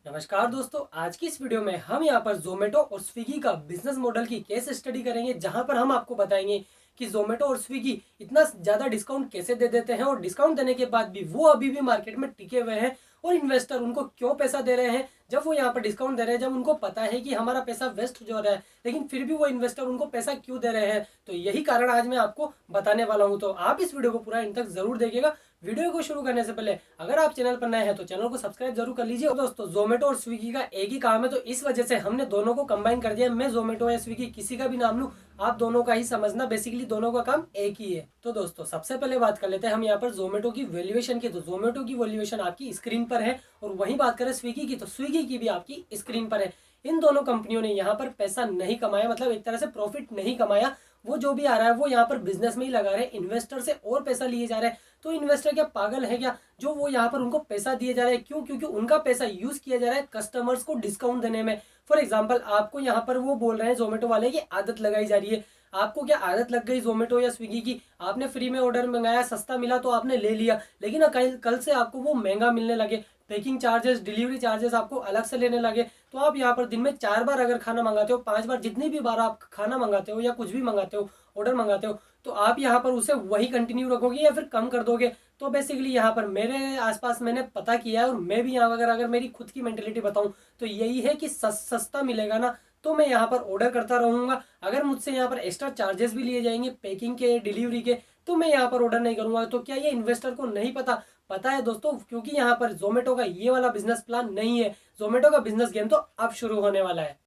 नमस्कार दोस्तों, आज की इस वीडियो में हम यहाँ पर जोमेटो और स्विगी का बिजनेस मॉडल की केस स्टडी करेंगे, जहां पर हम आपको बताएंगे कि जोमेटो और स्विगी इतना ज़्यादा डिस्काउंट कैसे दे देते हैं और डिस्काउंट देने के बाद भी वो अभी भी मार्केट में टिके हुए हैं और इन्वेस्टर उनको क्यों पैसा दे रहे हैं। जब वो यहाँ पर डिस्काउंट दे रहे हैं, जब उनको पता है कि हमारा पैसा वेस्ट हो रहा है, लेकिन फिर भी वो इन्वेस्टर उनको पैसा क्यों दे रहे हैं, तो यही कारण आज मैं आपको बताने वाला हूँ। तो आप इस वीडियो को पूरा इन तक जरूर देखिएगा। वीडियो को शुरू करने से पहले अगर आप चैनल पर नए हैं तो चैनल को सब्सक्राइब जरूर कर लीजिए। और दोस्तों, जोमेटो और स्विगी का एक ही काम है, तो इस वजह से हमने दोनों को कंबाइन कर दिया। मैं जोमेटो या स्विगी किसी का भी नाम लूं, आप दोनों का ही समझना, बेसिकली दोनों का काम एक ही है। तो दोस्तों, सबसे पहले बात कर लेते हैं हम यहाँ पर जोमेटो की वैल्यूएशन की। तो जोमेटो की वैल्यूएशन आपकी स्क्रीन पर है, और वहीं बात करें स्विगी की, तो स्विगी की भी आपकी स्क्रीन पर है। इन दोनों कंपनियों ने यहाँ पर पैसा नहीं कमाया, मतलब एक तरह से प्रॉफिट नहीं कमाया। वो जो भी आ रहा है वो यहाँ पर बिजनेस में ही लगा रहे हैं, इन्वेस्टर से और पैसा लिए जा रहे हैं। तो इन्वेस्टर क्या पागल है क्या, जो वो यहाँ पर उनको पैसा दिए जा रहे हैं? क्यों? क्योंकि उनका पैसा यूज किया जा रहा है कस्टमर्स को डिस्काउंट देने में। फॉर एग्जाम्पल, आपको यहाँ पर वो बोल रहे हैं जोमेटो वाले की आदत लगाई जा रही है। आपको क्या आदत लग गई जोमेटो या स्विगी की? आपने फ्री में ऑर्डर मंगाया, सस्ता मिला तो आपने ले लिया, लेकिन कल से आपको वो महंगा मिलने लगे, पैकिंग चार्जेस, डिलीवरी चार्जेस आपको अलग से लेने लगे। तो आप यहाँ पर दिन में 4 बार अगर खाना मंगाते हो, 5 बार, जितनी भी बार आप खाना मंगाते हो या कुछ भी मंगाते हो, ऑर्डर मंगाते हो, तो आप यहाँ पर उसे वही कंटिन्यू रखोगे या फिर कम कर दोगे? तो बेसिकली यहाँ पर मेरे आसपास मैंने पता किया है, और मैं भी यहाँ अगर मेरी खुद की मेंटेलिटी बताऊँ तो यही है कि सस्ता मिलेगा ना, तो मैं यहाँ पर ऑर्डर करता रहूँगा। अगर मुझसे यहाँ पर एक्स्ट्रा चार्जेस भी लिए जाएंगे पैकिंग के, डिलीवरी के, तो मैं यहाँ पर ऑर्डर नहीं करूँगा। तो क्या ये इन्वेस्टर को नहीं पता? पता है दोस्तों, क्योंकि यहाँ पर जोमेटो का ये वाला बिजनेस प्लान नहीं है। जोमेटो का बिजनेस गेम तो अब शुरू होने वाला है।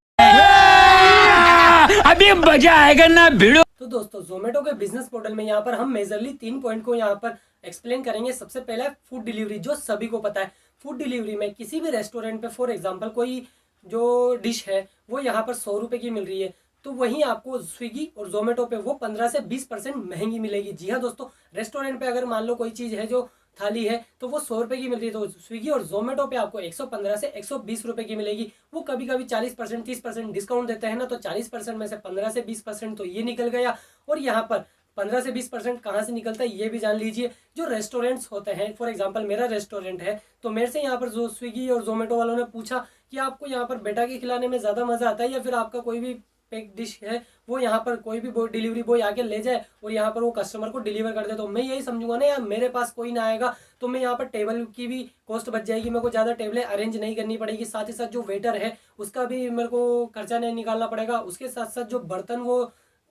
अभी मजा आएगा ना भिड़ो। तो दोस्तों, जोमेटो के बिजनेस मॉडल में यहाँ पर हम मेजरली 3 पॉइंट को यहाँ पर एक्सप्लेन करेंगे। सबसे पहला है फूड डिलीवरी, जो सभी को पता है। फूड डिलीवरी में किसी भी रेस्टोरेंट पे फॉर एग्जांपल कोई जो डिश है वो यहाँ पर 100 रुपए की मिल रही है, तो वहीं आपको स्विगी और जोमेटो पे वो 15 से 20% महंगी मिलेगी। जी हाँ दोस्तों, रेस्टोरेंट पे अगर मान लो कोई चीज़ है जो थाली है तो वो 100 रुपए की मिल रही है, तो स्विगी और जोमेटो पे आपको 115 से 120 रुपए की मिलेगी। वो कभी कभी 40% 30% डिस्काउंट देते हैं ना, तो 40% में से 15 से 20% तो ये निकल गया। और यहाँ पर 15 से 20% कहाँ से निकलता है ये भी जान लीजिए। जो रेस्टोरेंट्स होते हैं, फॉर एग्जांपल मेरा रेस्टोरेंट है, तो मेरे से यहाँ पर जो स्विगी और जोमेटो वालों ने पूछा कि आपको यहाँ पर बेटा के खिलाने में ज़्यादा मज़ा आता है, या फिर आपका कोई भी पैक डिश है वो यहाँ पर कोई भी डिलीवरी बॉय आके ले जाए और यहाँ पर वो कस्टमर को डिलीवर कर दे, तो मैं यही समझूंगा ना यार, मेरे पास कोई ना आएगा तो मैं यहाँ पर टेबल की भी कॉस्ट बच जाएगी, मेरे को ज़्यादा टेबलें अरेंज नहीं करनी पड़ेगी, साथ ही साथ जो वेटर है उसका भी मेरे को खर्चा नहीं निकालना पड़ेगा, उसके साथ साथ जो बर्तन वो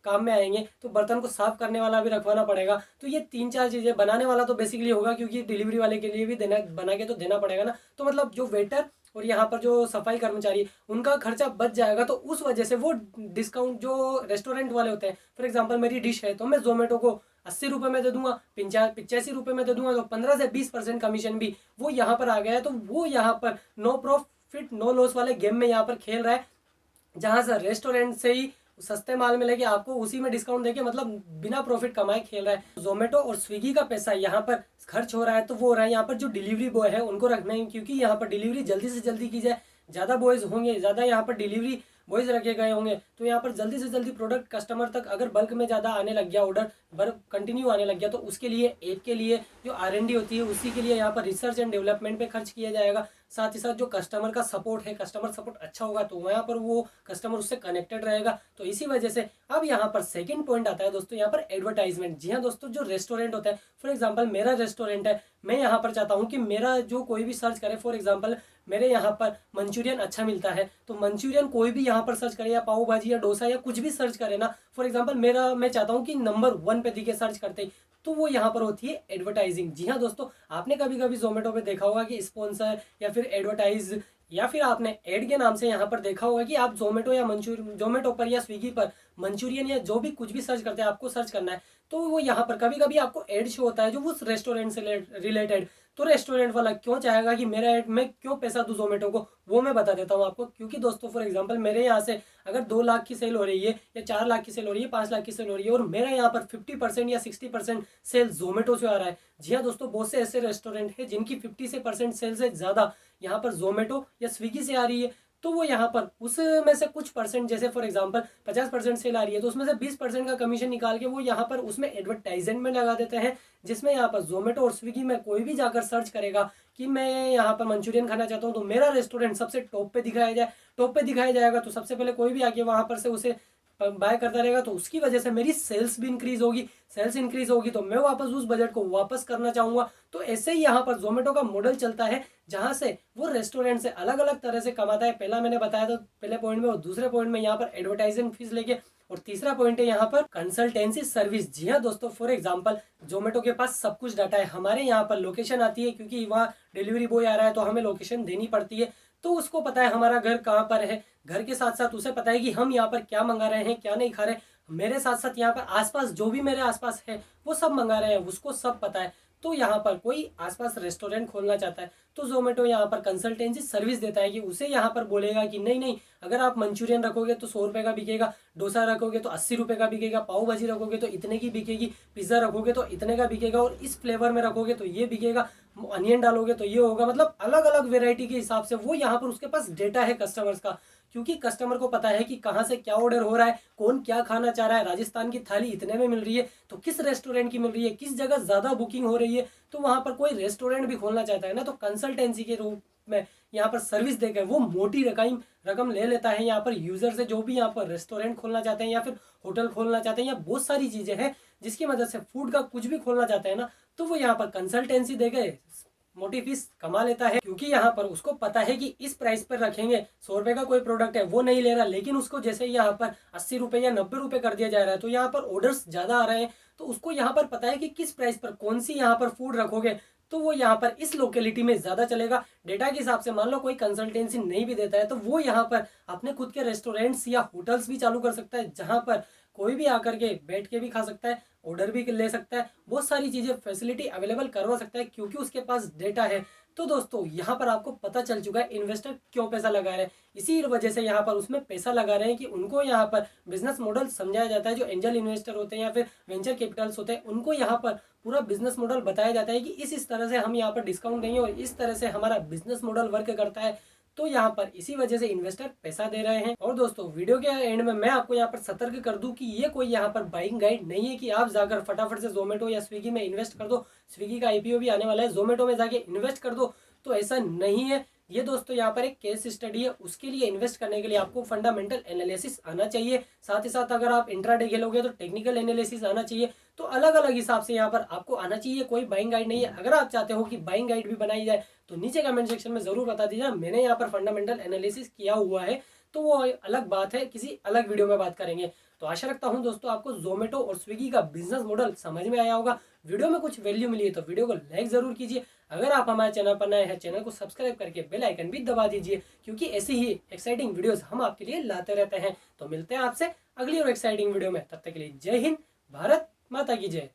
काम में आएंगे तो बर्तन को साफ करने वाला भी रखवाना पड़ेगा। तो ये 3-4 चीज़ें, बनाने वाला तो बेसिकली होगा क्योंकि डिलीवरी वाले के लिए भी देना, बना के तो देना पड़ेगा ना। तो मतलब जो वेटर और यहाँ पर जो सफाई कर्मचारी, उनका खर्चा बच जाएगा। तो उस वजह से वो डिस्काउंट जो रेस्टोरेंट वाले होते हैं, फॉर एग्जांपल मेरी डिश है तो मैं जोमेटो को 80 रुपये में दे दूंगा, 85 रुपये में दे दूंगा, तो 15 से 20% कमीशन भी वो यहाँ पर आ गया है। तो वो यहाँ पर नो प्रॉफिट नो लॉस वाले गेम में यहाँ पर खेल रहा है, जहां से रेस्टोरेंट से ही सस्ते माल मिलेगी आपको, उसी में डिस्काउंट देके मतलब बिना प्रॉफिट कमाए खेल रहा है। जोमेटो और स्विगी का पैसा यहाँ पर खर्च हो रहा है, तो वो हो रहा है यहाँ पर जो डिलीवरी बॉय है उनको रखना है, क्योंकि यहाँ पर डिलीवरी जल्दी से जल्दी की जाए, ज़्यादा बॉयज़ होंगे, ज़्यादा यहाँ पर डिलीवरी बॉयज़ रखे गए होंगे, तो यहाँ पर जल्दी से जल्दी प्रोडक्ट कस्टमर तक अगर बल्क में ज़्यादा आने लग गया, ऑर्डर बल्क कंटिन्यू आने लग गया, तो उसके लिए ऐप के लिए जो R&D होती है उसी के लिए यहाँ पर रिसर्च एंड डेवलपमेंट पे खर्च किया जाएगा। साथ ही साथ जो कस्टमर का सपोर्ट है, कस्टमर सपोर्ट अच्छा होगा तो वहाँ पर वो कस्टमर उससे कनेक्टेड रहेगा। तो इसी वजह से अब यहाँ पर सेकंड पॉइंट आता है दोस्तों, यहाँ पर एडवर्टाइजमेंट। जी हाँ दोस्तों, जो रेस्टोरेंट होता है, फॉर एग्जांपल मेरा रेस्टोरेंट है, मैं यहाँ पर चाहता हूँ कि मेरा जो कोई भी सर्च करे, फॉर एग्जांपल मेरे यहाँ पर मंचूरियन अच्छा मिलता है, तो मंचूरियन कोई भी यहाँ पर सर्च करे, या पाव भाजी या डोसा या कुछ भी सर्च करे ना, फॉर एग्जांपल मेरा, मैं चाहता हूँ कि नंबर 1 पे दिखे सर्च करते ही, तो वो यहाँ पर होती है एडवर्टाइजिंग। जी हाँ दोस्तों, आपने कभी कभी जोमेटो पे देखा होगा कि स्पॉन्सर या फिर एडवर्टाइज, या फिर आपने एड के नाम से यहाँ पर देखा होगा कि आप जोमेटो या जोमेटो पर या स्विगी पर मंचूरियन या जो भी कुछ भी सर्च करते हैं, आपको सर्च करना है, तो वो यहाँ पर कभी कभी आपको एड शो होता है जो उस रेस्टोरेंट से रिलेटेड। तो रेस्टोरेंट वाला क्यों चाहेगा कि मेरा एड, मैं क्यों पैसा दूं जोमेटो को, वो मैं बता देता हूँ आपको। क्योंकि दोस्तों फॉर एग्जांपल मेरे यहाँ से अगर 2 लाख की सेल हो रही है, या 4 लाख की सेल हो रही है, 5 लाख की सेल हो रही है, और मेरा यहाँ पर 50% या 60% सेल जोमेटो से आ रहा है। जी हाँ दोस्तों, बहुत से ऐसे रेस्टोरेंट है जिनकी 50% सेल से ज़्यादा यहाँ पर जोमेटो या स्विगी से आ रही है। तो वो यहाँ पर उसमें से कुछ परसेंट, जैसे फॉर एग्जांपल 50% सेल आ रही है तो उसमें से 20% का कमीशन निकाल के वो यहाँ पर उसमें एडवर्टाइजमेंट में लगा देते हैं, जिसमें यहाँ पर जोमेटो और स्विगी में कोई भी जाकर सर्च करेगा कि मैं यहाँ पर मंचूरियन खाना चाहता हूँ तो मेरा रेस्टोरेंट सबसे टॉप पे दिखाया जाए, टॉप पे दिखाया जाएगा तो सबसे पहले कोई भी आके वहां पर से उसे बाय करता रहेगा, तो उसकी वजह से मेरी सेल्स भी इंक्रीज होगी, सेल्स इंक्रीज होगी तो मैं वापस उस बजट को वापस करना चाहूंगा। तो ऐसे ही यहाँ पर जोमेटो का मॉडल चलता है, जहां से वो रेस्टोरेंट से अलग अलग तरह से कमाता है। पहला मैंने बताया था पहले पॉइंट में, और दूसरे पॉइंट में यहाँ पर एडवर्टाइजमेंट फीस लेके, और तीसरा पॉइंट है यहाँ पर कंसल्टेंसी सर्विस। जी हाँ दोस्तों, फॉर एग्जांपल जोमेटो के पास सब कुछ डाटा है, हमारे यहाँ पर लोकेशन आती है क्योंकि वहाँ डिलीवरी बॉय आ रहा है तो हमें लोकेशन देनी पड़ती है, तो उसको पता है हमारा घर कहाँ पर है। घर के साथ साथ उसे पता है कि हम यहाँ पर क्या मंगा रहे हैं क्या नहीं खा रहे। मेरे साथ साथ यहाँ पर आसपास जो भी मेरे आसपास है वो सब मंगा रहे हैं, उसको सब पता है। तो यहाँ पर कोई आसपास रेस्टोरेंट खोलना चाहता है तो जोमेटो यहाँ पर कंसल्टेंसी सर्विस देता है कि उसे यहाँ पर बोलेगा कि नहीं नहीं, अगर आप मंचूरियन रखोगे तो 100 रुपये का बिकेगा, डोसा रखोगे तो 80 रुपये का बिकेगा, पाव भाजी रखोगे तो इतने की बिकेगी, पिज्जा रखोगे तो इतने का बिकेगा, और इस फ्लेवर में रखोगे तो ये बिकेगा, अनियन डालोगे तो ये होगा। मतलब अलग अलग वेराइटी के हिसाब से वो यहाँ पर उसके पास डेटा है कस्टमर्स का, क्योंकि कस्टमर को पता है कि कहाँ से क्या ऑर्डर हो रहा है, कौन क्या खाना चाह रहा है। राजस्थान की थाली इतने में मिल रही है तो किस रेस्टोरेंट की मिल रही है, किस जगह ज्यादा बुकिंग हो रही है, तो वहां पर कोई रेस्टोरेंट भी खोलना चाहता है ना, तो कंसल्टेंसी के रूप में यहाँ पर सर्विस देकर वो मोटी रकम ले लेता है यहाँ पर यूजर से, जो भी यहाँ पर रेस्टोरेंट खोलना चाहते हैं या फिर होटल खोलना चाहते हैं, या बहुत सारी चीजें हैं जिसकी मदद से फूड का कुछ भी खोलना चाहते हैं ना, तो वो यहाँ पर कंसल्टेंसी देकर मोटी फीस कमा लेता है। क्योंकि यहाँ पर उसको पता है कि इस प्राइस पर रखेंगे, 100 रुपए का कोई प्रोडक्ट है वो नहीं ले रहा, लेकिन उसको जैसे यहाँ पर 80 रुपए या 90 रुपए कर दिया जा रहा है तो यहाँ पर ऑर्डर्स ज्यादा आ रहे हैं, तो उसको यहाँ पर पता है कि किस प्राइस पर कौन सी यहाँ पर फूड रखोगे तो वो यहाँ पर इस लोकेलिटी में ज्यादा चलेगा। डेटा के हिसाब से मान लो कोई कंसल्टेंसी नहीं भी देता है तो वो यहाँ पर अपने खुद के रेस्टोरेंट्स या होटल्स भी चालू कर सकता है, जहां पर कोई भी आकर के बैठ के भी खा सकता है, ऑर्डर भी ले सकता है, बहुत सारी चीजें फैसिलिटी अवेलेबल करवा सकता है क्योंकि उसके पास डेटा है। तो दोस्तों यहाँ पर आपको पता चल चुका है इन्वेस्टर क्यों पैसा लगा रहे हैं, इसी वजह से यहाँ पर उसमें पैसा लगा रहे हैं कि उनको यहाँ पर बिजनेस मॉडल समझाया जाता है। जो एंजल इन्वेस्टर होते हैं या फिर वेंचर कैपिटल्स होते हैं उनको यहाँ पर पूरा बिजनेस मॉडल बताया जाता है कि इस तरह से हम यहाँ पर डिस्काउंट देंगे और इस तरह से हमारा बिजनेस मॉडल वर्क करता है। तो यहाँ पर इसी वजह से इन्वेस्टर पैसा दे रहे हैं। और दोस्तों वीडियो के एंड में मैं आपको यहाँ पर सतर्क कर दूं कि ये कोई यहाँ पर बाइंग गाइड नहीं है कि आप जाकर फटाफट से जोमेटो या स्विगी में इन्वेस्ट कर दो, स्विगी का आईपीओ भी आने वाला है, जोमेटो में जाके इन्वेस्ट कर दो, तो ऐसा नहीं है। ये दोस्तों यहाँ पर एक केस स्टडी है, उसके लिए इन्वेस्ट करने के लिए आपको फंडामेंटल एनालिसिस आना चाहिए, साथ ही साथ अगर आप इंट्राडे खेलोगे तो टेक्निकल एनालिसिस आना चाहिए। तो अलग अलग हिसाब से यहाँ पर आपको आना चाहिए, कोई बाइंग गाइड नहीं है। अगर आप चाहते हो कि बाइंग गाइड भी बनाई जाए तो नीचे कमेंट सेक्शन में जरूर बता दीजिए, मैंने यहाँ पर फंडामेंटल एनालिसिस किया हुआ है, तो वो अलग बात है, किसी अलग वीडियो में बात करेंगे। तो आशा रखता हूँ दोस्तों आपको जोमेटो और स्विगी का बिजनेस मॉडल समझ में आया होगा, वीडियो में कुछ वैल्यू मिली है तो वीडियो को लाइक जरूर कीजिए। अगर आप हमारे चैनल पर नए हैं, चैनल को सब्सक्राइब करके बेल आइकन भी दबा दीजिए, क्योंकि ऐसी ही एक्साइटिंग वीडियोस हम आपके लिए लाते रहते हैं। तो मिलते हैं आपसे अगली और एक्साइटिंग वीडियो में, तब तक के लिए जय हिंद, भारत माता की जय।